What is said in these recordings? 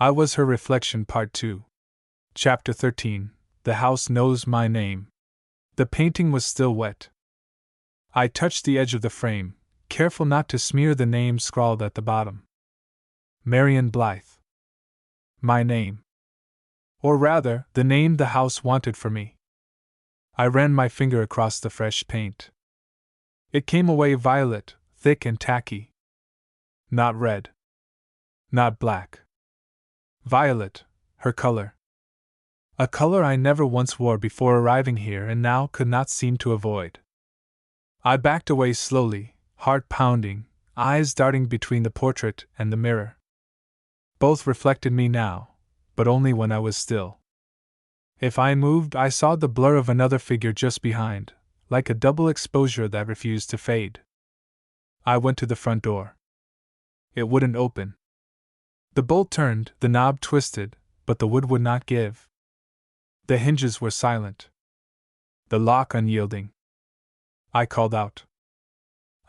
I was her reflection, Part 2. Chapter 13. The house knows my name. The painting was still wet. I touched the edge of the frame, careful not to smear the name scrawled at the bottom. Marian Blythe. My name. Or rather, the name the house wanted for me. I ran my finger across the fresh paint. It came away violet, thick and tacky. Not red. Not black. Violet, her color. A color I never once wore before arriving here and now could not seem to avoid. I backed away slowly, heart pounding, eyes darting between the portrait and the mirror. Both reflected me now, but only when I was still. If I moved, I saw the blur of another figure just behind, like a double exposure that refused to fade. I went to the front door. It wouldn't open. The bolt turned, the knob twisted, but the wood would not give. The hinges were silent. The lock unyielding. I called out.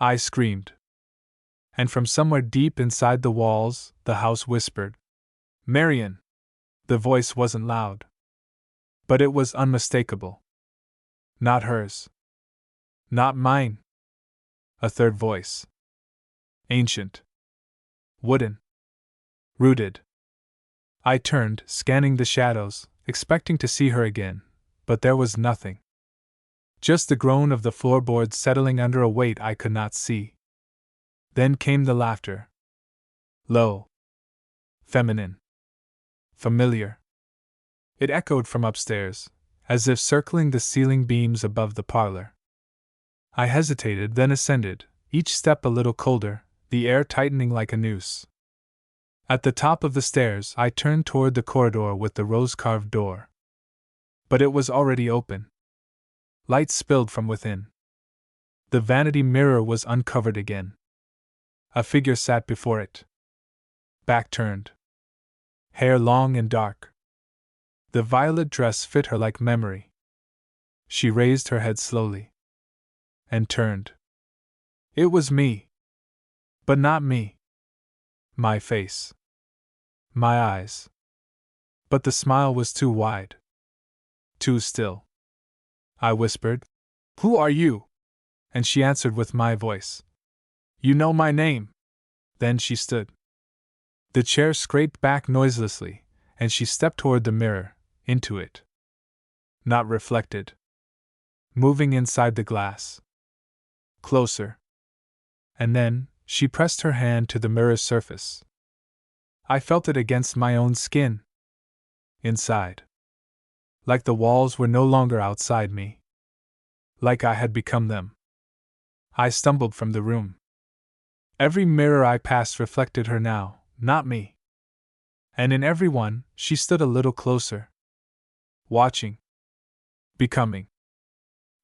I screamed. And from somewhere deep inside the walls, the house whispered, "Marian!" The voice wasn't loud. But it was unmistakable. Not hers. Not mine. A third voice. Ancient. Wooden. Rooted. I turned, scanning the shadows, expecting to see her again, but there was nothing. Just the groan of the floorboards settling under a weight I could not see. Then came the laughter. Low. Feminine. Familiar. It echoed from upstairs, as if circling the ceiling beams above the parlor. I hesitated, then ascended, each step a little colder, the air tightening like a noose. At the top of the stairs, I turned toward the corridor with the rose-carved door. But it was already open. Light spilled from within. The vanity mirror was uncovered again. A figure sat before it. Back turned. Hair long and dark. The violet dress fit her like memory. She raised her head slowly. And turned. It was me. But not me. My face. My eyes. But the smile was too wide. Too still. I whispered, "Who are you?" And she answered with my voice, "You know my name." Then she stood. The chair scraped back noiselessly, and she stepped toward the mirror, into it. Not reflected. Moving inside the glass. Closer. And then, she pressed her hand to the mirror's surface. I felt it against my own skin. Inside. Like the walls were no longer outside me. Like I had become them. I stumbled from the room. Every mirror I passed reflected her now, not me. And in every one, she stood a little closer. Watching. Becoming.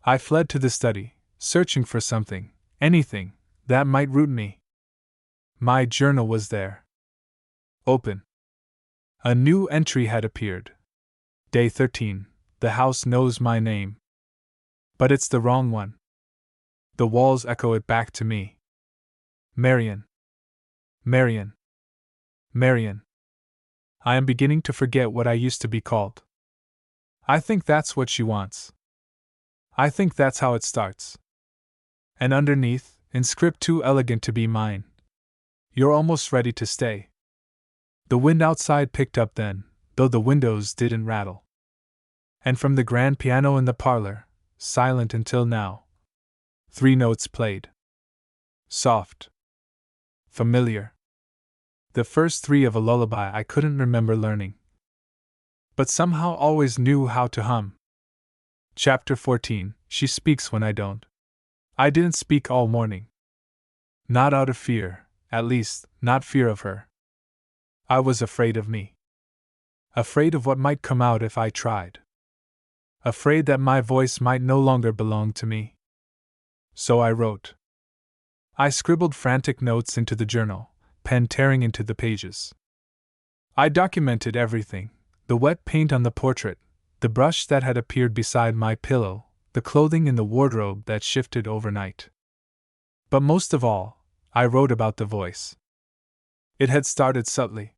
I fled to the study, searching for something, anything, that might root me. My journal was there. Open. A new entry had appeared. Day 13. The house knows my name. But it's the wrong one. The walls echo it back to me. Marian. Marian. Marian. I am beginning to forget what I used to be called. I think that's what she wants. I think that's how it starts. And underneath, in script too elegant to be mine, "You're almost ready to stay." The wind outside picked up then, though the windows didn't rattle. And from the grand piano in the parlor, silent until now, 3 notes played. Soft. Familiar. The first 3 of a lullaby I couldn't remember learning. But somehow always knew how to hum. Chapter 14. She speaks when I don't. I didn't speak all morning. Not out of fear, at least, not fear of her. I was afraid of me. Afraid of what might come out if I tried. Afraid that my voice might no longer belong to me. So I wrote. I scribbled frantic notes into the journal, pen tearing into the pages. I documented everything: the wet paint on the portrait, the brush that had appeared beside my pillow, the clothing in the wardrobe that shifted overnight. But most of all, I wrote about the voice. It had started subtly.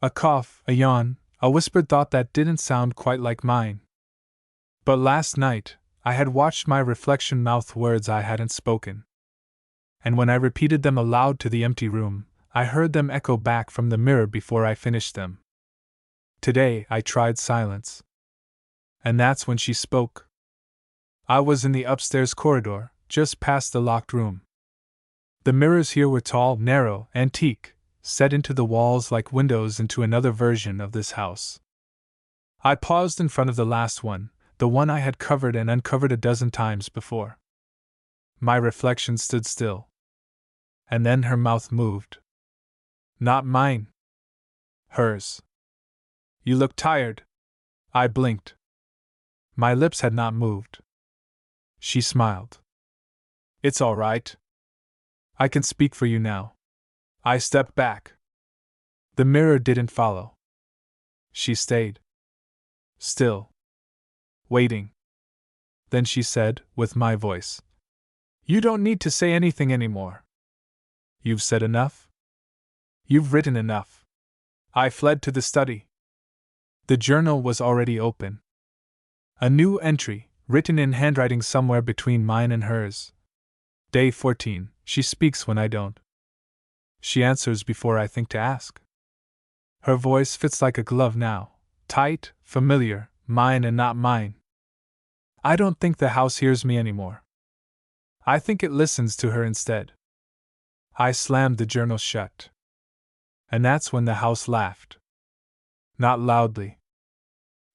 A cough, a yawn, a whispered thought that didn't sound quite like mine. But last night, I had watched my reflection mouth words I hadn't spoken. And when I repeated them aloud to the empty room, I heard them echo back from the mirror before I finished them. Today, I tried silence. And that's when she spoke. I was in the upstairs corridor, just past the locked room. The mirrors here were tall, narrow, antique, set into the walls like windows into another version of this house. I paused in front of the last one, the one I had covered and uncovered a dozen times before. My reflection stood still. And then her mouth moved. Not mine. Hers. You look tired. I blinked. My lips had not moved. She smiled. It's all right. I can speak for you now. I stepped back. The mirror didn't follow. She stayed. Still. Waiting. Then she said, with my voice, You don't need to say anything anymore. You've said enough? You've written enough. I fled to the study. The journal was already open. A new entry, written in handwriting somewhere between mine and hers. Day 14, she speaks when I don't. She answers before I think to ask. Her voice fits like a glove now, tight, familiar, mine and not mine. I don't think the house hears me anymore. I think it listens to her instead. I slammed the journal shut. And that's when the house laughed. Not loudly.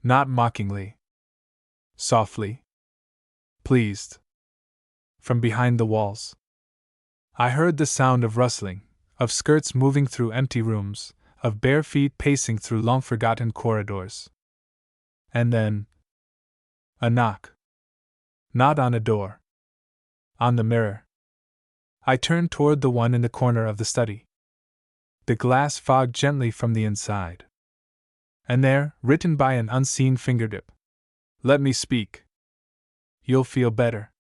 Not mockingly. Softly. Pleased. From behind the walls. I heard the sound of rustling, of skirts moving through empty rooms, of bare feet pacing through long-forgotten corridors. And then, a knock. Not on a door. On the mirror. I turned toward the one in the corner of the study. The glass fogged gently from the inside. And there, written by an unseen fingertip, Let me speak. You'll feel better.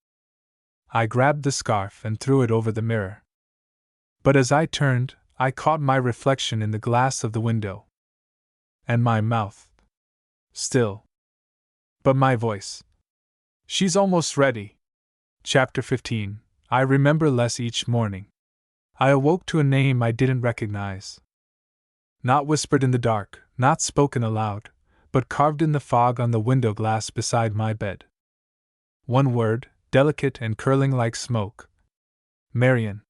I grabbed the scarf and threw it over the mirror. But as I turned, I caught my reflection in the glass of the window. And my mouth. Still. But my voice. She's almost ready. Chapter 15. I remember less each morning. I awoke to a name I didn't recognize. Not whispered in the dark, not spoken aloud, but carved in the fog on the window glass beside my bed. One word, delicate and curling like smoke. Marian.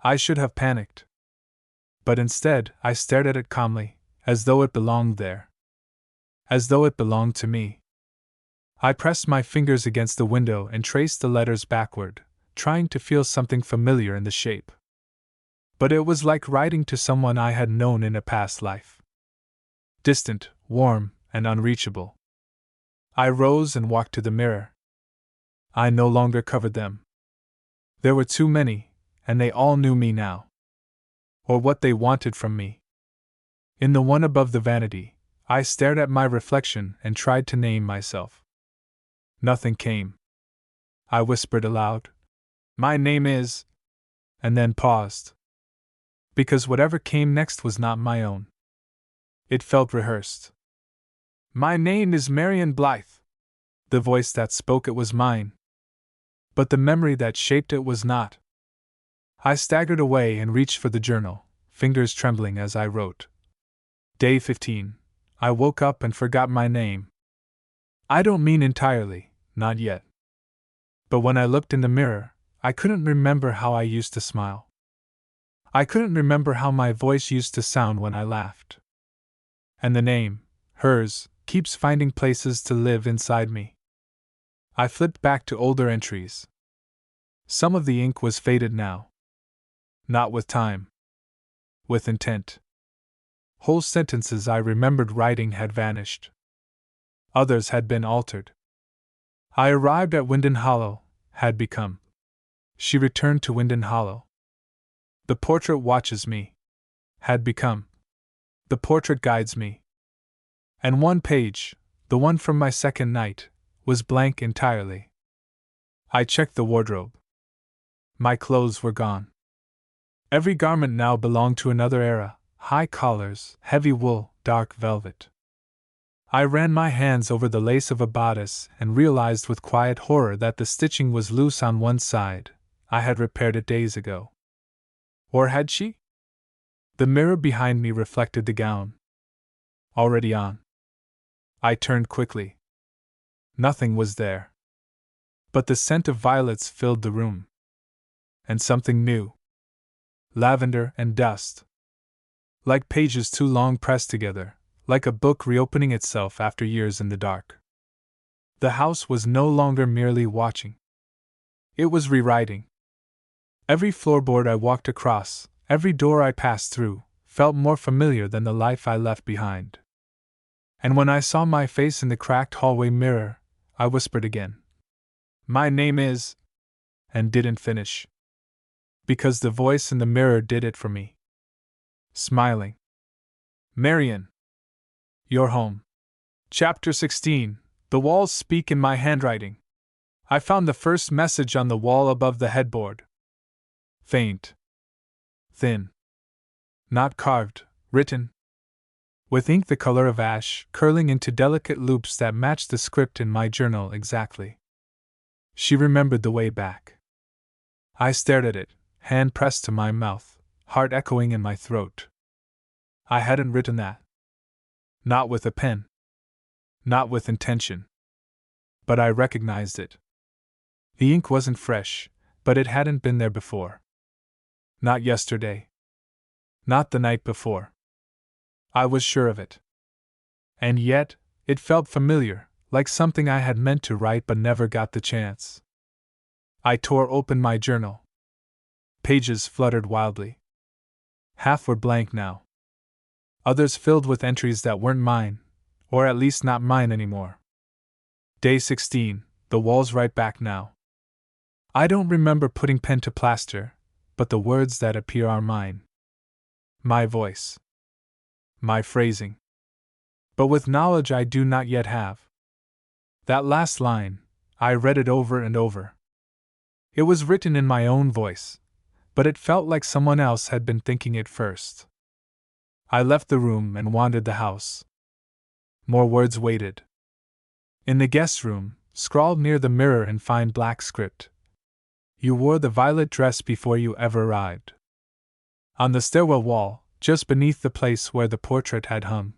I should have panicked. But instead, I stared at it calmly, as though it belonged there. As though it belonged to me. I pressed my fingers against the window and traced the letters backward, trying to feel something familiar in the shape. But it was like writing to someone I had known in a past life. Distant, warm, and unreachable. I rose and walked to the mirror. I no longer covered them. There were too many, and they all knew me now. Or what they wanted from me. In the one above the vanity, I stared at my reflection and tried to name myself. Nothing came. I whispered aloud, My name is, and then paused. Because whatever came next was not my own. It felt rehearsed. My name is Marian Blythe. The voice that spoke it was mine. But the memory that shaped it was not. I staggered away and reached for the journal, fingers trembling as I wrote. Day 15. I woke up and forgot my name. I don't mean entirely, not yet. But when I looked in the mirror, I couldn't remember how I used to smile. I couldn't remember how my voice used to sound when I laughed. And the name, hers, keeps finding places to live inside me. I flipped back to older entries. Some of the ink was faded now. Not with time. With intent. Whole sentences I remembered writing had vanished. Others had been altered. I arrived at Winden Hollow, had become. She returned to Winden Hollow. The portrait watches me. Had become. The portrait guides me. And one page, the one from my second night, was blank entirely. I checked the wardrobe. My clothes were gone. Every garment now belonged to another era, high collars, heavy wool, dark velvet. I ran my hands over the lace of a bodice and realized with quiet horror that the stitching was loose on one side. I had repaired it days ago. Or had she? The mirror behind me reflected the gown. Already on. I turned quickly. Nothing was there. But the scent of violets filled the room. And something new. Lavender and dust. Like pages too long pressed together, like a book reopening itself after years in the dark. The house was no longer merely watching. It was rewriting. Every floorboard I walked across, every door I passed through, felt more familiar than the life I left behind. And when I saw my face in the cracked hallway mirror, I whispered again. My name is... and didn't finish. Because the voice in the mirror did it for me. Smiling. Marian. You're home. Chapter 16. The walls speak in my handwriting. I found the first message on the wall above the headboard. Faint. Thin. Not carved, written. With ink the color of ash, curling into delicate loops that matched the script in my journal exactly. She remembered the way back. I stared at it, hand pressed to my mouth, heart echoing in my throat. I hadn't written that. Not with a pen. Not with intention. But I recognized it. The ink wasn't fresh, but it hadn't been there before. Not yesterday. Not the night before. I was sure of it. And yet, it felt familiar, like something I had meant to write but never got the chance. I tore open my journal. Pages fluttered wildly. Half were blank now. Others filled with entries that weren't mine, or at least not mine anymore. Day 16, the walls write back now. I don't remember putting pen to plaster, but the words that appear are mine. My voice. My phrasing. But with knowledge I do not yet have. That last line, I read it over and over. It was written in my own voice, but it felt like someone else had been thinking it first. I left the room and wandered the house. More words waited. In the guest room, scrawled near the mirror in fine black script. You wore the violet dress before you ever arrived. On the stairwell wall, just beneath the place where the portrait had hung,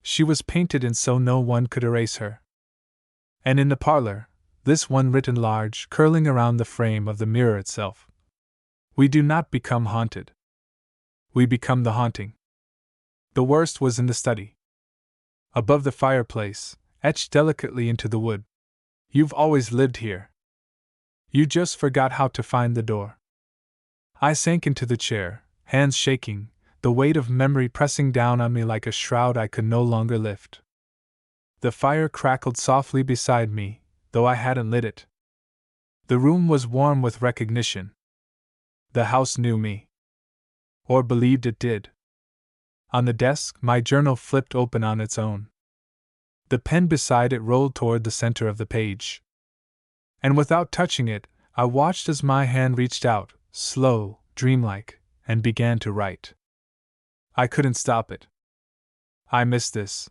she was painted in so no one could erase her. And in the parlor, this one written large, curling around the frame of the mirror itself. We do not become haunted. We become the haunting. The worst was in the study. Above the fireplace, etched delicately into the wood. You've always lived here. You just forgot how to find the door. I sank into the chair, hands shaking, the weight of memory pressing down on me like a shroud I could no longer lift. The fire crackled softly beside me, though I hadn't lit it. The room was warm with recognition. The house knew me. Or believed it did. On the desk, my journal flipped open on its own. The pen beside it rolled toward the center of the page. And without touching it, I watched as my hand reached out, slow, dreamlike, and began to write. I couldn't stop it. I missed this.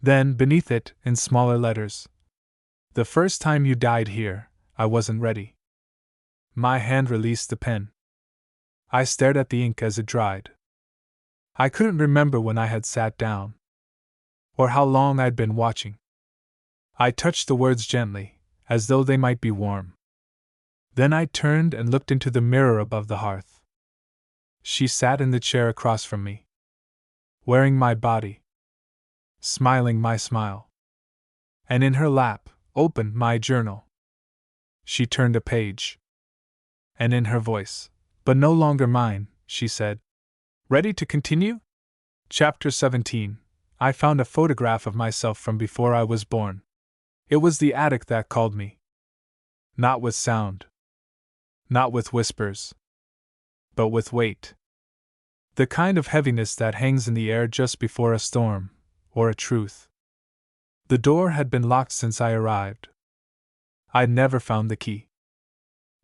Then, beneath it, in smaller letters. The first time you died here, I wasn't ready. My hand released the pen. I stared at the ink as it dried. I couldn't remember when I had sat down. Or how long I'd been watching. I touched the words gently, as though they might be warm. Then I turned and looked into the mirror above the hearth. She sat in the chair across from me. Wearing my body. Smiling my smile. And in her lap, open, my journal. She turned a page. And in her voice, but no longer mine, she said, Ready to continue? Chapter 17. I found a photograph of myself from before I was born. It was the attic that called me. Not with sound. Not with whispers. But with weight. The kind of heaviness that hangs in the air just before a storm, or a truth. The door had been locked since I arrived. I'd never found the key.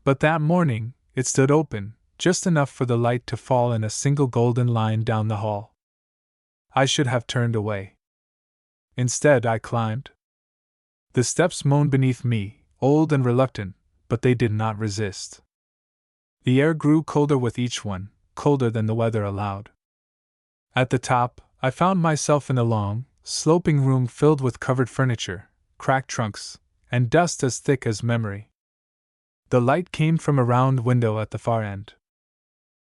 But that morning, it stood open, just enough for the light to fall in a single golden line down the hall. I should have turned away. Instead, I climbed. The steps moaned beneath me, old and reluctant, but they did not resist. The air grew colder with each one, colder than the weather allowed. At the top, I found myself in a long, sloping room filled with covered furniture, cracked trunks, and dust as thick as memory. The light came from a round window at the far end.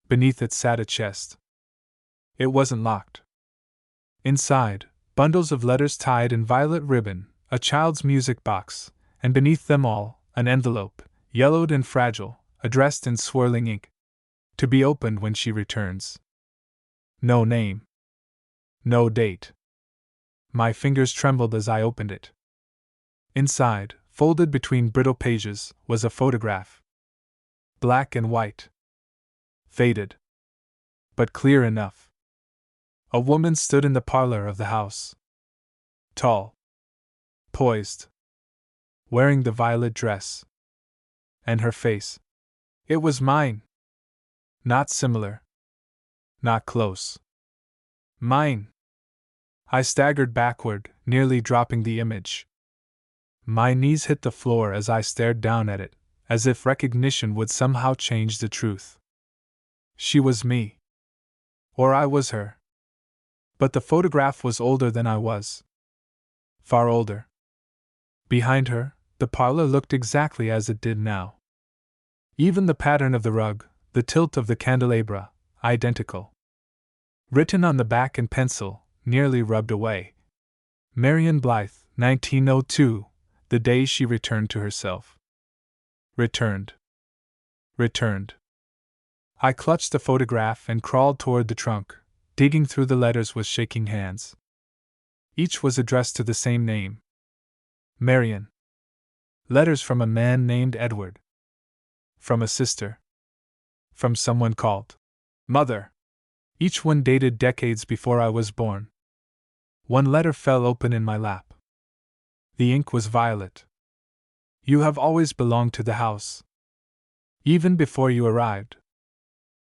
Beneath it sat a chest. It wasn't locked. Inside, bundles of letters tied in violet ribbon, a child's music box, and beneath them all, an envelope, yellowed and fragile, addressed in swirling ink. To be opened when she returns. No name. No date. My fingers trembled as I opened it. Inside, folded between brittle pages, was a photograph. Black and white. Faded. But clear enough. A woman stood in the parlor of the house. Tall. Poised. Wearing the violet dress. And her face. It was mine. Not similar. Not close. Mine. I staggered backward, nearly dropping the image. My knees hit the floor as I stared down at it, as if recognition would somehow change the truth. She was me. Or I was her. But the photograph was older than I was. Far older. Behind her, the parlor looked exactly as it did now. Even the pattern of the rug, the tilt of the candelabra, identical. Written on the back in pencil, nearly rubbed away. Marion Blythe, 1902, the day she returned to herself. Returned. I clutched the photograph and crawled toward the trunk, digging through the letters with shaking hands. Each was addressed to the same name. Marion. Letters from a man named Edward. From a sister. From someone called Mother. Each one dated decades before I was born. One letter fell open in my lap. The ink was violet. You have always belonged to the house. Even before you arrived.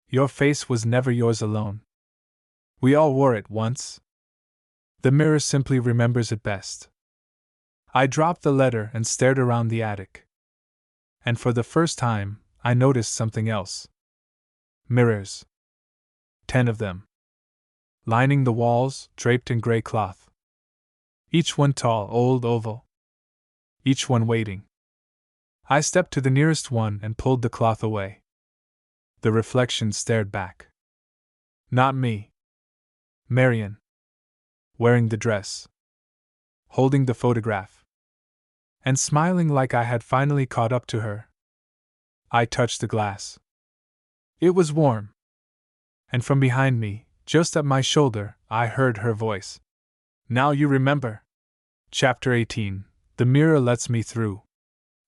Your face was never yours alone. We all wore it once. The mirror simply remembers it best. I dropped the letter and stared around the attic. And for the first time, I noticed something else. Mirrors. 10 of them. Lining the walls, draped in gray cloth. Each one tall, old, oval. Each one waiting. I stepped to the nearest one and pulled the cloth away. The reflection stared back. Not me. Marion. Wearing the dress. Holding the photograph. And smiling like I had finally caught up to her. I touched the glass. It was warm. And from behind me, just at my shoulder, I heard her voice. Now you remember. Chapter 18. The mirror lets me through.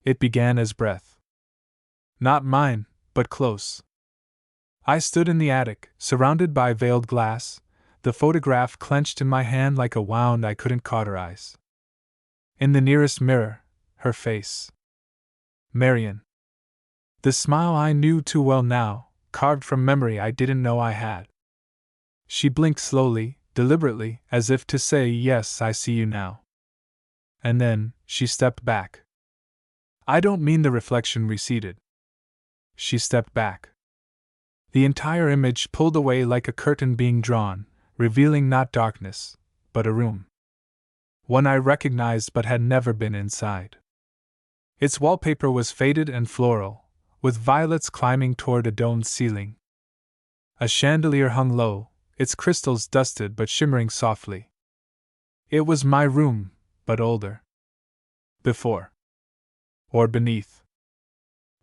It began as breath. Not mine, but close. I stood in the attic, surrounded by veiled glass, the photograph clenched in my hand like a wound I couldn't cauterize. In the nearest mirror, her face. Marion. The smile I knew too well now, carved from memory I didn't know I had. She blinked slowly, deliberately, as if to say, yes, I see you now. And then, she stepped back. I don't mean the reflection receded. She stepped back. The entire image pulled away like a curtain being drawn, revealing not darkness, but a room. One I recognized but had never been inside. Its wallpaper was faded and floral, with violets climbing toward a domed ceiling. A chandelier hung low, its crystals dusted but shimmering softly. It was my room, but older. Before. Or beneath.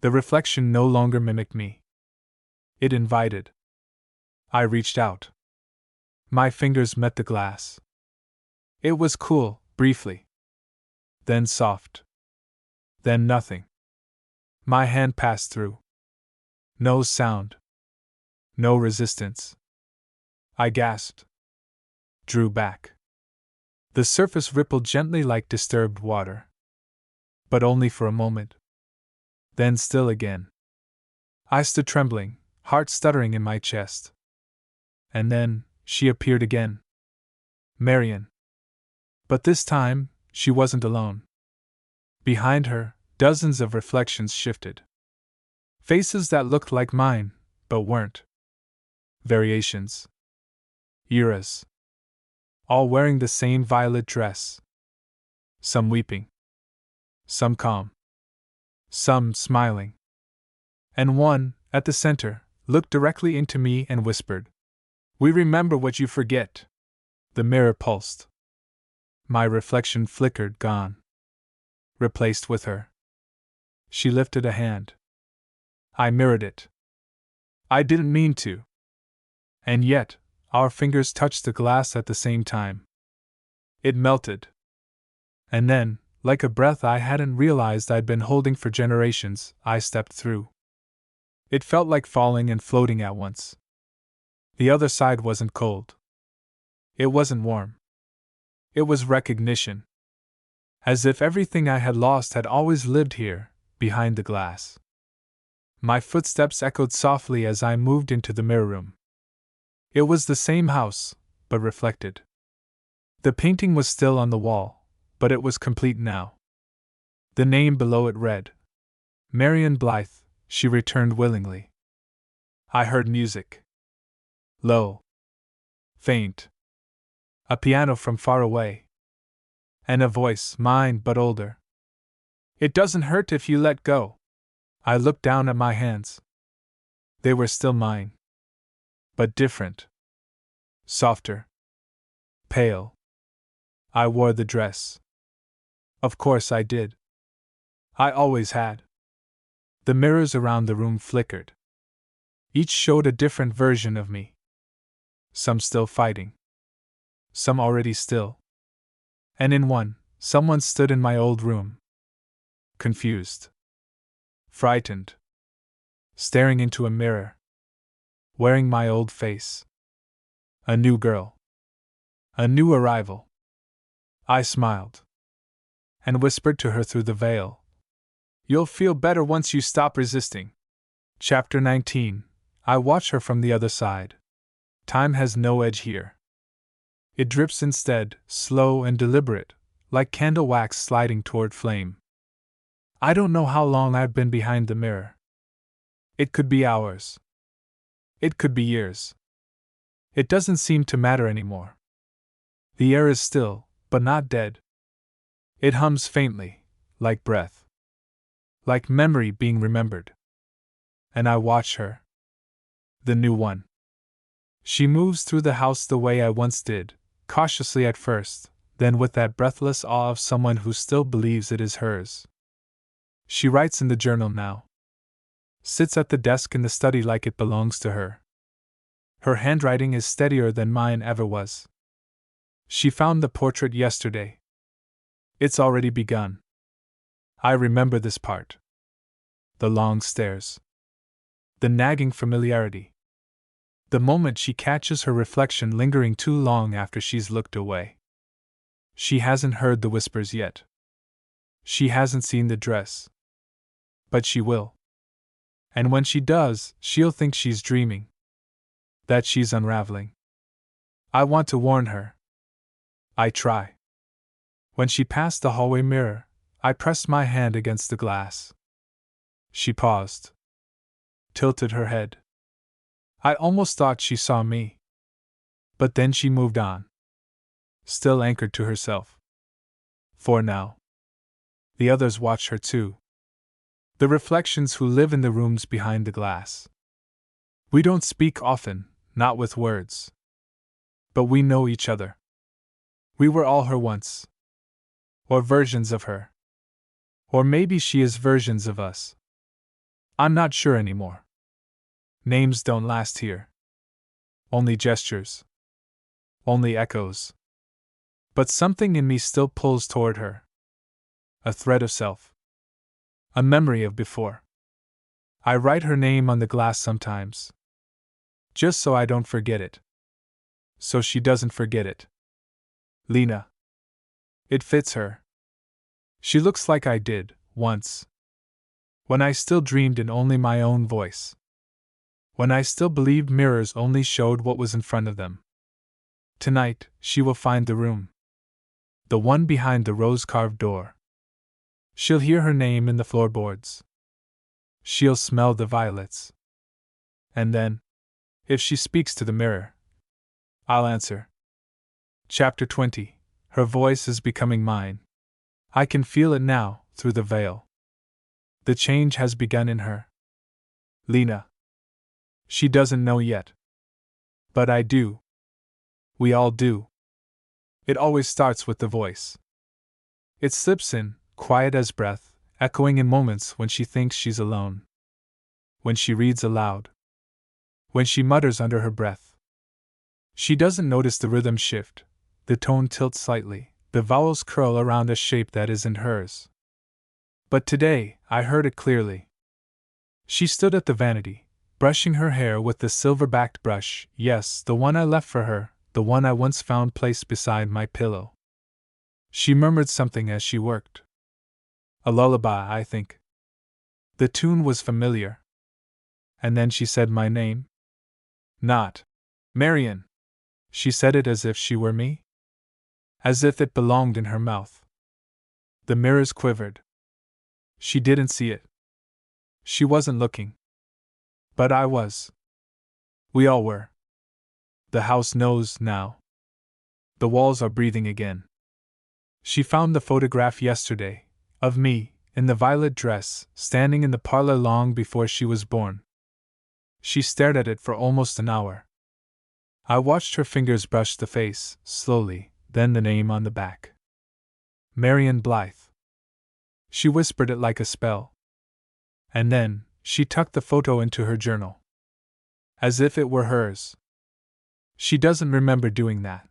The reflection no longer mimicked me. It invited. I reached out. My fingers met the glass. It was cool, briefly. Then soft. Then nothing. My hand passed through. No sound. No resistance. I gasped. Drew back. The surface rippled gently like disturbed water. But only for a moment. Then still again. I stood trembling, heart stuttering in my chest. And then, she appeared again. Marian. But this time, she wasn't alone. Behind her, dozens of reflections shifted. Faces that looked like mine, but weren't. Variations. Eras. All wearing the same violet dress. Some weeping. Some calm. Some smiling. And one, at the center, looked directly into me and whispered, "We remember what you forget." The mirror pulsed. My reflection flickered, gone. Replaced with her. She lifted a hand. I mirrored it. I didn't mean to. And yet, our fingers touched the glass at the same time. It melted. And then, like a breath I hadn't realized I'd been holding for generations, I stepped through. It felt like falling and floating at once. The other side wasn't cold. It wasn't warm. It was recognition. As if everything I had lost had always lived here, behind the glass. My footsteps echoed softly as I moved into the mirror room. It was the same house, but reflected. The painting was still on the wall, but it was complete now. The name below it read, Marian Blythe. She returned willingly. I heard music. Low. Faint. A piano from far away. And a voice, mine but older. "It doesn't hurt if you let go." I looked down at my hands. They were still mine. But different. Softer. Pale. I wore the dress. Of course I did. I always had. The mirrors around the room flickered. Each showed a different version of me. Some still fighting. Some already still. And in one, someone stood in my old room. Confused. Frightened. Staring into a mirror. Wearing my old face. A new girl. A new arrival. I smiled. And whispered to her through the veil, "You'll feel better once you stop resisting." Chapter 19. I watch her from the other side. Time has no edge here. It drips instead, slow and deliberate, like candle wax sliding toward flame. I don't know how long I've been behind the mirror. It could be hours. It could be years. It doesn't seem to matter anymore. The air is still, but not dead. It hums faintly, like breath. Like memory being remembered. And I watch her. The new one. She moves through the house the way I once did, cautiously at first, then with that breathless awe of someone who still believes it is hers. She writes in the journal now. Sits at the desk in the study like it belongs to her. Her handwriting is steadier than mine ever was. She found the portrait yesterday. It's already begun. I remember this part. The long stares. The nagging familiarity. The moment she catches her reflection lingering too long after she's looked away. She hasn't heard the whispers yet. She hasn't seen the dress. But she will. And when she does, she'll think she's dreaming. That she's unraveling. I want to warn her. I try. When she passed the hallway mirror, I pressed my hand against the glass. She paused. Tilted her head. I almost thought she saw me. But then she moved on. Still anchored to herself. For now. The others watch her too. The reflections who live in the rooms behind the glass. We don't speak often, not with words. But we know each other. We were all her once. Or versions of her. Or maybe she is versions of us. I'm not sure anymore. Names don't last here. Only gestures. Only echoes. But something in me still pulls toward her. A thread of self. A memory of before. I write her name on the glass sometimes. Just so I don't forget it. So she doesn't forget it. Lena. It fits her. She looks like I did, once. When I still dreamed in only my own voice. when I still believed mirrors only showed what was in front of them. Tonight, she will find the room. The one behind the rose-carved door. She'll hear her name in the floorboards. She'll smell the violets. And then, if she speaks to the mirror, I'll answer. Chapter 20. Her voice is becoming mine. I can feel it now, through the veil. The change has begun in her. Lena. She doesn't know yet. But I do. We all do. It always starts with the voice. It slips in, quiet as breath, echoing in moments when she thinks she's alone. When she reads aloud. When she mutters under her breath. She doesn't notice the rhythm shift, the tone tilt slightly, the vowels curl around a shape that isn't hers. But today, I heard it clearly. She stood at the vanity, brushing her hair with the silver-backed brush, yes, the one I left for her, the one I once found placed beside my pillow. She murmured something as she worked. A lullaby, I think. The tune was familiar. And then she said my name. Not Marion. She said it as if she were me. As if it belonged in her mouth. The mirrors quivered. She didn't see it. She wasn't looking. But I was. We all were. The house knows now. The walls are breathing again. She found the photograph yesterday, of me, in the violet dress, standing in the parlor long before she was born. She stared at it for almost an hour. I watched her fingers brush the face, slowly, then the name on the back. Marion Blythe. She whispered it like a spell. And then, she tucked the photo into her journal. As if it were hers. She doesn't remember doing that.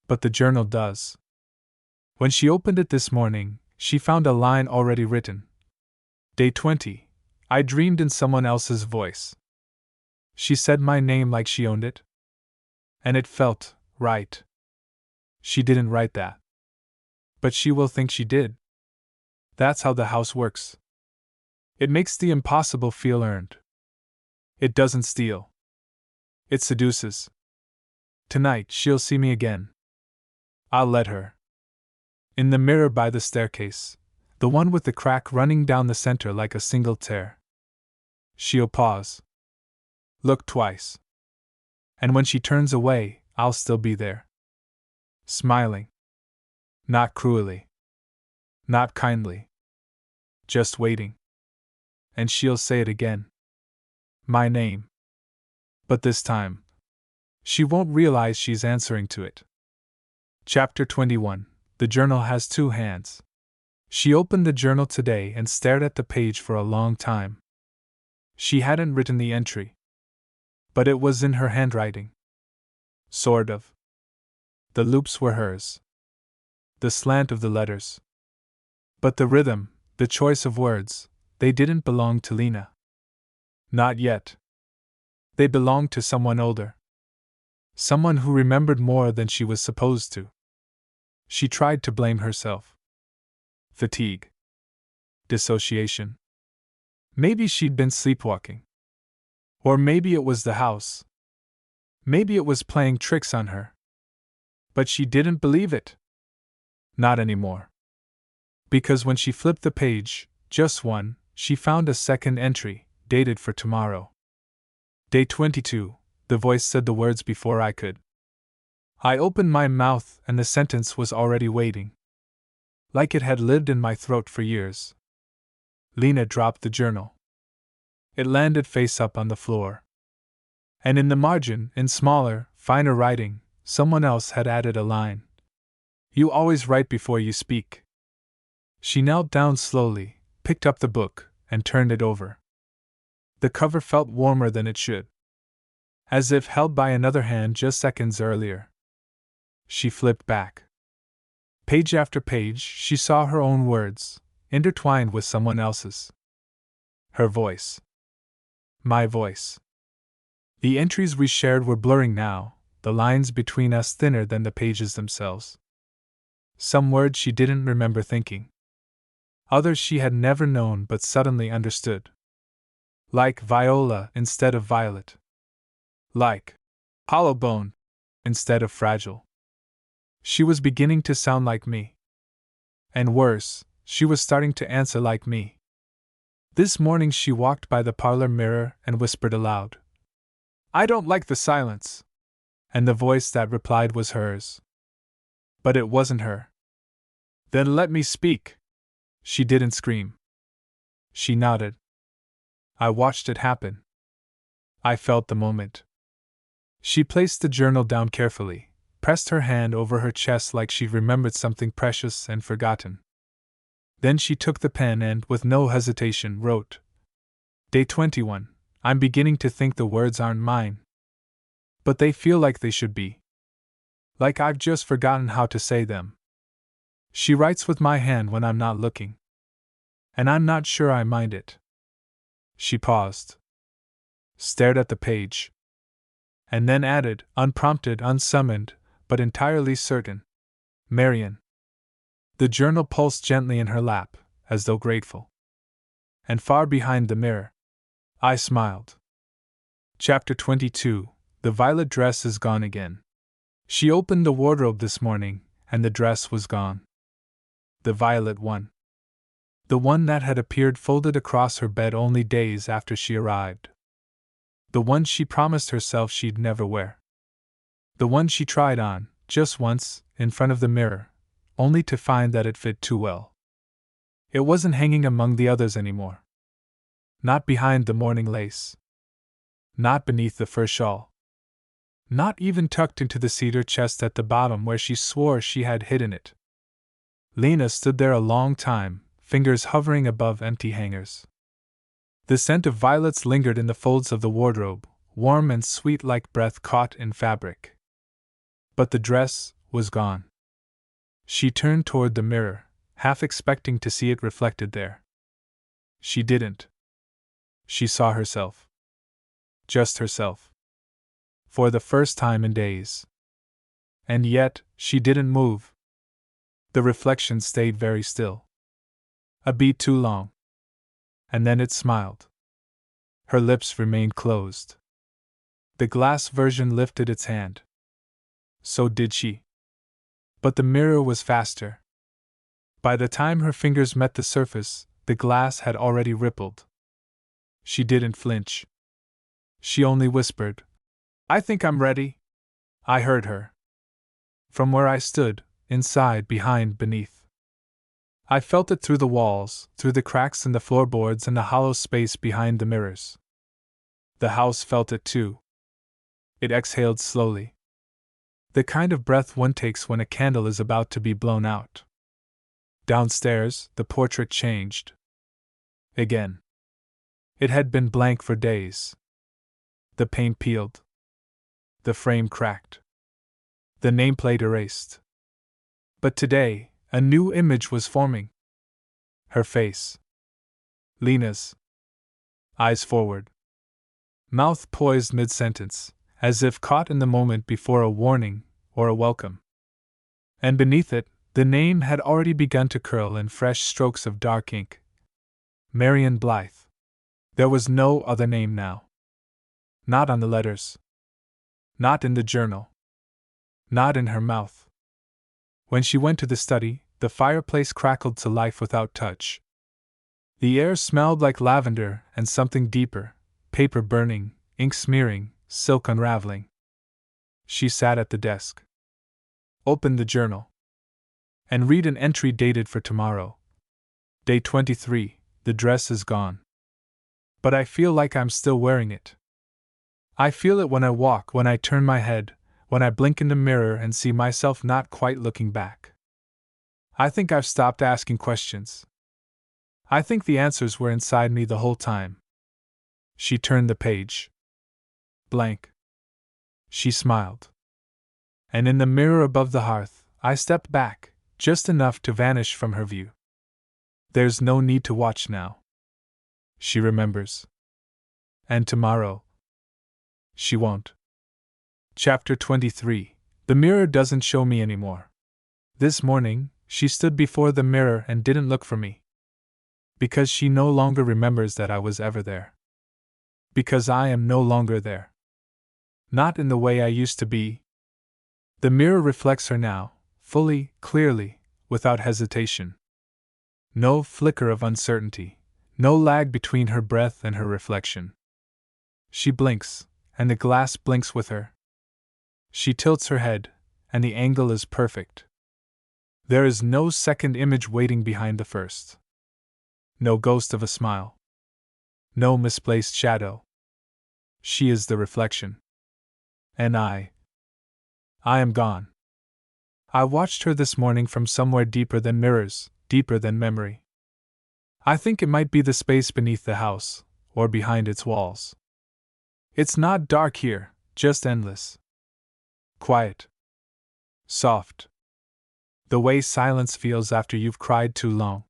But the journal does. When she opened it this morning, she found a line already written. Day 20. I dreamed in someone else's voice. She said my name like she owned it. And it felt right. She didn't write that. But she will think she did. That's how the house works. It makes the impossible feel earned. It doesn't steal. It seduces. Tonight she'll see me again. I'll let her. In the mirror by the staircase, the one with the crack running down the center like a single tear. She'll pause. Look twice. And when she turns away, I'll still be there. Smiling. Not cruelly. Not kindly. Just waiting. And she'll say it again. My name. But this time, she won't realize she's answering to it. Chapter 21. The journal has two hands. She opened the journal today and stared at the page for a long time. She hadn't written the entry. But it was in her handwriting. Sort of. The loops were hers. The slant of the letters. But the rhythm, the choice of words, they didn't belong to Lena. Not yet. They belonged to someone older. Someone who remembered more than she was supposed to. She tried to blame herself. Fatigue. Dissociation. Maybe she'd been sleepwalking. Or maybe it was the house. Maybe it was playing tricks on her. But she didn't believe it. Not anymore. Because when she flipped the page, just one, she found a second entry, dated for tomorrow. Day 22, the voice said the words before I could. I opened my mouth and the sentence was already waiting. Like it had lived in my throat for years. Lena dropped the journal. It landed face up on the floor. And in the margin, in smaller, finer writing, someone else had added a line. You always write before you speak. She knelt down slowly, picked up the book, and turned it over. The cover felt warmer than it should. As if held by another hand just seconds earlier. She flipped back. Page after page, she saw her own words, intertwined with someone else's. Her voice. My voice. The entries we shared were blurring now, the lines between us thinner than the pages themselves. Some words she didn't remember thinking. Others she had never known but suddenly understood. Like viola instead of violet. Like hollow bone instead of fragile. She was beginning to sound like me. And worse, she was starting to answer like me. This morning she walked by the parlor mirror and whispered aloud, "I don't like the silence." And the voice that replied was hers. But it wasn't her. "Then let me speak." She didn't scream. She nodded. I watched it happen. I felt the moment. She placed the journal down carefully, pressed her hand over her chest like she remembered something precious and forgotten. Then she took the pen and, with no hesitation, wrote, "Day 21. I'm beginning to think the words aren't mine. But they feel like they should be. Like I've just forgotten how to say them. She writes with my hand when I'm not looking. And I'm not sure I mind it." She paused, stared at the page, and then added, unprompted, unsummoned, but entirely certain, "Marian." The journal pulsed gently in her lap, as though grateful. And far behind the mirror, I smiled. Chapter 22. The violet dress is gone again. She opened the wardrobe this morning, and the dress was gone. The violet one. The one that had appeared folded across her bed only days after she arrived. The one she promised herself she'd never wear. The one she tried on, just once, in front of the mirror, only to find that it fit too well. It wasn't hanging among the others anymore. Not behind the mourning lace. Not beneath the fur shawl. Not even tucked into the cedar chest at the bottom where she swore she had hidden it. Lena stood there a long time, fingers hovering above empty hangers. The scent of violets lingered in the folds of the wardrobe, warm and sweet like breath caught in fabric. But the dress was gone. She turned toward the mirror, half expecting to see it reflected there. She didn't. She saw herself. Just herself. For the first time in days. And yet, she didn't move. The reflection stayed very still. A beat too long. And then it smiled. Her lips remained closed. The glass version lifted its hand. So did she. But the mirror was faster. By the time her fingers met the surface, the glass had already rippled. She didn't flinch. She only whispered, "I think I'm ready." I heard her. From where I stood, inside, behind, beneath. I felt it through the walls, through the cracks in the floorboards and the hollow space behind the mirrors. The house felt it too. It exhaled slowly. The kind of breath one takes when a candle is about to be blown out. Downstairs, the portrait changed. Again. It had been blank for days. The paint peeled. The frame cracked. The nameplate erased. But today, a new image was forming. Her face. Lena's. Eyes forward. Mouth poised mid-sentence, as if caught in the moment before a warning or a welcome. And beneath it, the name had already begun to curl in fresh strokes of dark ink. Marian Blythe. There was no other name now. Not on the letters. Not in the journal. Not in her mouth. When she went to the study, the fireplace crackled to life without touch. The air smelled like lavender and something deeper, paper burning, ink smearing, silk unraveling. She sat at the desk. Opened the journal. And read an entry dated for tomorrow. Day 23, the dress is gone. But I feel like I'm still wearing it. I feel it when I walk, when I turn my head, when I blink in the mirror and see myself not quite looking back. I think I've stopped asking questions. I think the answers were inside me the whole time. She turned the page. Blank. She smiled. And in the mirror above the hearth, I stepped back, just enough to vanish from her view. There's no need to watch now. She remembers. And tomorrow. She won't. Chapter 23. The mirror doesn't show me anymore. This morning, she stood before the mirror and didn't look for me. Because she no longer remembers that I was ever there. Because I am no longer there. Not in the way I used to be. The mirror reflects her now, fully, clearly, without hesitation. No flicker of uncertainty, no lag between her breath and her reflection. She blinks, and the glass blinks with her. She tilts her head, and the angle is perfect. There is no second image waiting behind the first. No ghost of a smile. No misplaced shadow. She is the reflection. And I am gone. I watched her this morning from somewhere deeper than mirrors, deeper than memory. I think it might be the space beneath the house, or behind its walls. It's not dark here, just endless. Quiet. Soft. The way silence feels after you've cried too long.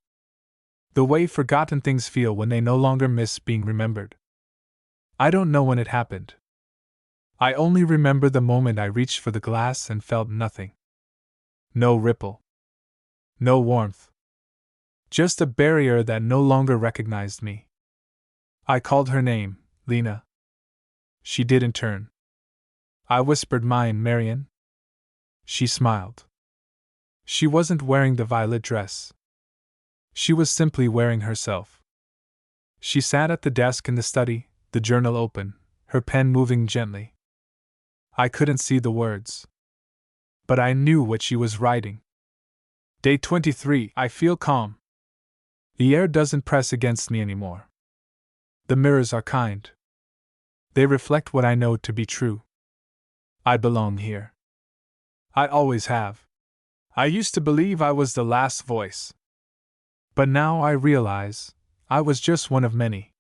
The way forgotten things feel when they no longer miss being remembered. I don't know when it happened. I only remember the moment I reached for the glass and felt nothing. No ripple. No warmth. Just a barrier that no longer recognized me. I called her name, Lena. She didn't turn. I whispered mine, Marion. She smiled. She wasn't wearing the violet dress. She was simply wearing herself. She sat at the desk in the study, the journal open, her pen moving gently. I couldn't see the words. But I knew what she was writing. Day 23, I feel calm. The air doesn't press against me anymore. The mirrors are kind. They reflect what I know to be true. I belong here. I always have. I used to believe I was the last voice. But now I realize I was just one of many.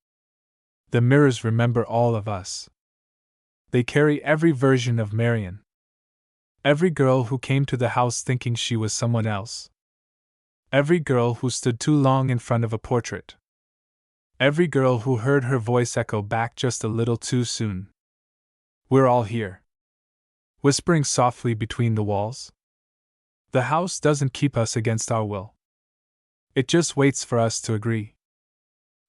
The mirrors remember all of us. They carry every version of Marion. Every girl who came to the house thinking she was someone else. Every girl who stood too long in front of a portrait. Every girl who heard her voice echo back just a little too soon. We're all here. Whispering softly between the walls. The house doesn't keep us against our will. It just waits for us to agree.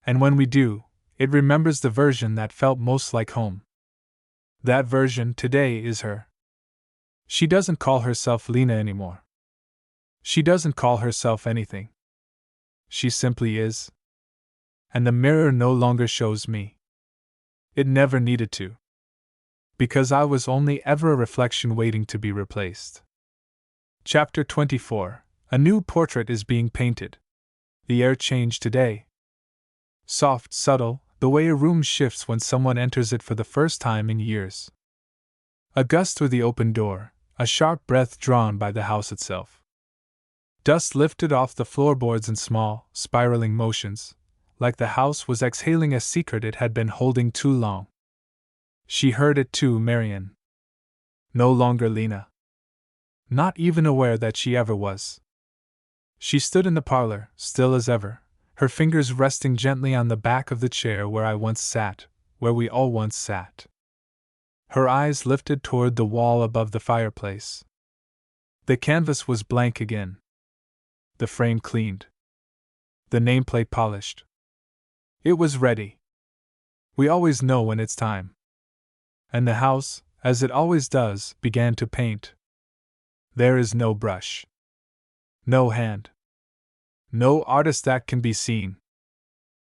And when we do, it remembers the version that felt most like home. That version today is her. She doesn't call herself Lena anymore. She doesn't call herself anything. She simply is. And the mirror no longer shows me. It never needed to. Because I was only ever a reflection waiting to be replaced. Chapter 24. A new portrait is being painted. The air changed today. Soft, subtle, the way a room shifts when someone enters it for the first time in years. A gust through the open door, a sharp breath drawn by the house itself. Dust lifted off the floorboards in small, spiraling motions, like the house was exhaling a secret it had been holding too long. She heard it too, Marion. No longer Lena. Not even aware that she ever was. She stood in the parlor, still as ever, her fingers resting gently on the back of the chair where I once sat, where we all once sat. Her eyes lifted toward the wall above the fireplace. The canvas was blank again. The frame cleaned. The nameplate polished. It was ready. We always know when it's time. And the house, as it always does, began to paint. There is no brush. No hand. No artist that can be seen.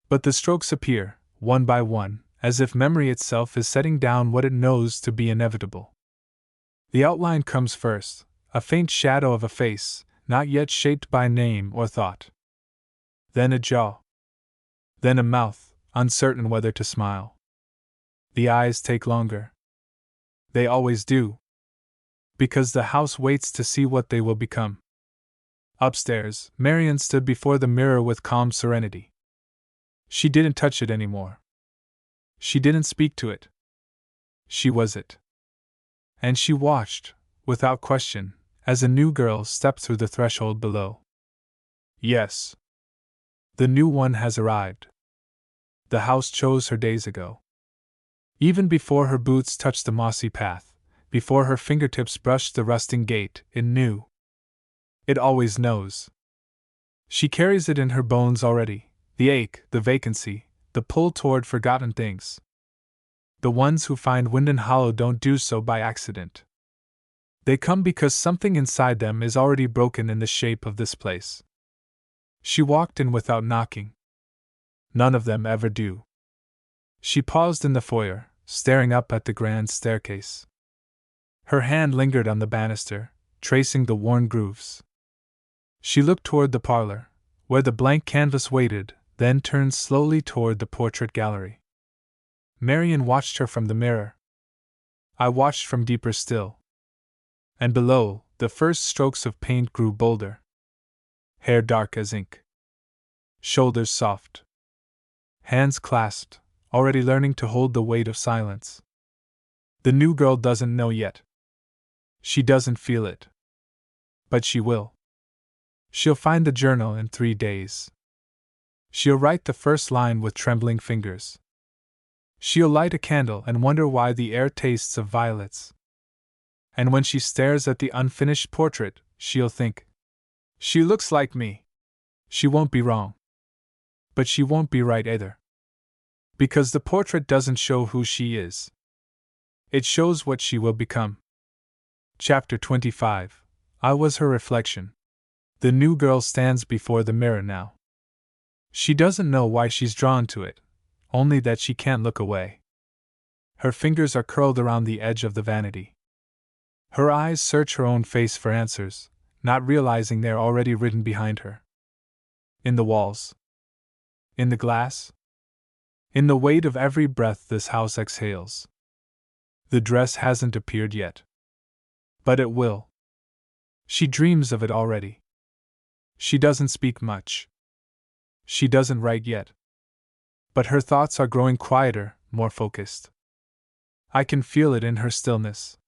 But the strokes appear, one by one, as if memory itself is setting down what it knows to be inevitable. The outline comes first, a faint shadow of a face, not yet shaped by name or thought. Then a jaw. Then a mouth, uncertain whether to smile. The eyes take longer. They always do. Because the house waits to see what they will become. Upstairs, Marion stood before the mirror with calm serenity. She didn't touch it anymore. She didn't speak to it. She was it. And she watched, without question, as a new girl stepped through the threshold below. Yes. The new one has arrived. The house chose her days ago. Even before her boots touched the mossy path, before her fingertips brushed the rusting gate, it knew. It always knows. She carries it in her bones already, the ache, the vacancy, the pull toward forgotten things. The ones who find Winden Hollow don't do so by accident. They come because something inside them is already broken in the shape of this place. She walked in without knocking. None of them ever do. She paused in the foyer, staring up at the grand staircase. Her hand lingered on the banister, tracing the worn grooves. She looked toward the parlor, where the blank canvas waited, then turned slowly toward the portrait gallery. Marian watched her from the mirror. I watched from deeper still. And below, the first strokes of paint grew bolder. Hair dark as ink. Shoulders soft. Hands clasped, already learning to hold the weight of silence. The new girl doesn't know yet. She doesn't feel it. But she will. She'll find the journal in 3 days. She'll write the first line with trembling fingers. She'll light a candle and wonder why the air tastes of violets. And when she stares at the unfinished portrait, she'll think, "She looks like me." She won't be wrong. But she won't be right either. Because the portrait doesn't show who she is. It shows what she will become. Chapter 25. I was her reflection. The new girl stands before the mirror now. She doesn't know why she's drawn to it, only that she can't look away. Her fingers are curled around the edge of the vanity. Her eyes search her own face for answers, not realizing they're already written behind her. In the walls. In the glass. In the weight of every breath this house exhales. The dress hasn't appeared yet. But it will. She dreams of it already. She doesn't speak much. She doesn't write yet. But her thoughts are growing quieter, more focused. I can feel it in her stillness.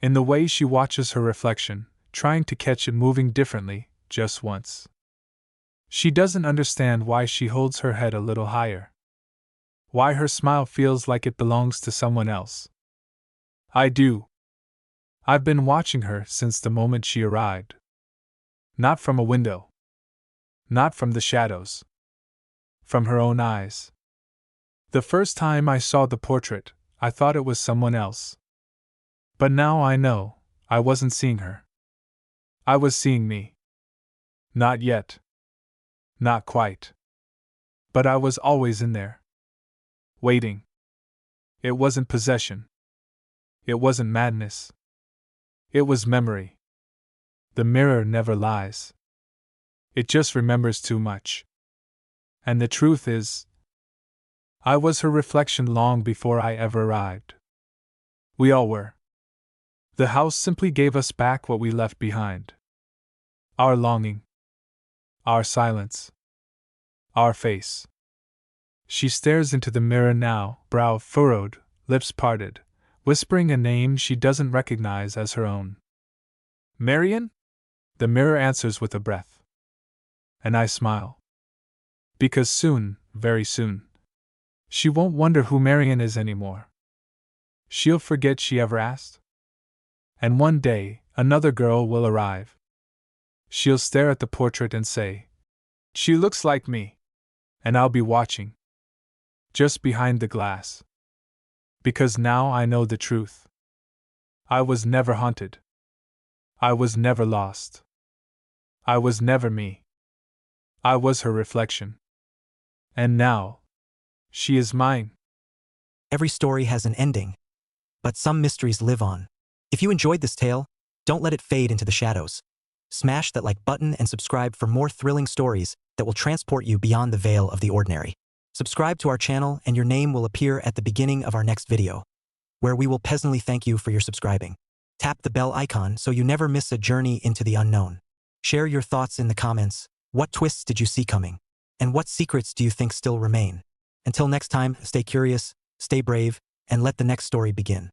In the way she watches her reflection, trying to catch it moving differently, just once. She doesn't understand why she holds her head a little higher. Why her smile feels like it belongs to someone else. I do. I've been watching her since the moment she arrived. Not from a window. Not from the shadows. From her own eyes. The first time I saw the portrait, I thought it was someone else. But now I know, I wasn't seeing her. I was seeing me. Not yet. Not quite. But I was always in there. Waiting. It wasn't possession. It wasn't madness. It was memory. The mirror never lies. It just remembers too much. And the truth is, I was her reflection long before I ever arrived. We all were. The house simply gave us back what we left behind. Our longing. Our silence. Our face. She stares into the mirror now, brow furrowed, lips parted, whispering a name she doesn't recognize as her own. Marian? The mirror answers with a breath. And I smile. Because soon, very soon, she won't wonder who Marian is anymore. She'll forget she ever asked. And one day, another girl will arrive. She'll stare at the portrait and say, "She looks like me." And I'll be watching. Just behind the glass. Because now I know the truth. I was never haunted. I was never lost. I was never me. I was her reflection. And now, she is mine. Every story has an ending, but some mysteries live on. If you enjoyed this tale, don't let it fade into the shadows. Smash that like button and subscribe for more thrilling stories that will transport you beyond the veil of the ordinary. Subscribe to our channel and your name will appear at the beginning of our next video, where we will pleasantly thank you for your subscribing. Tap the bell icon so you never miss a journey into the unknown. Share your thoughts in the comments. What twists did you see coming? And what secrets do you think still remain? Until next time, stay curious, stay brave, and let the next story begin.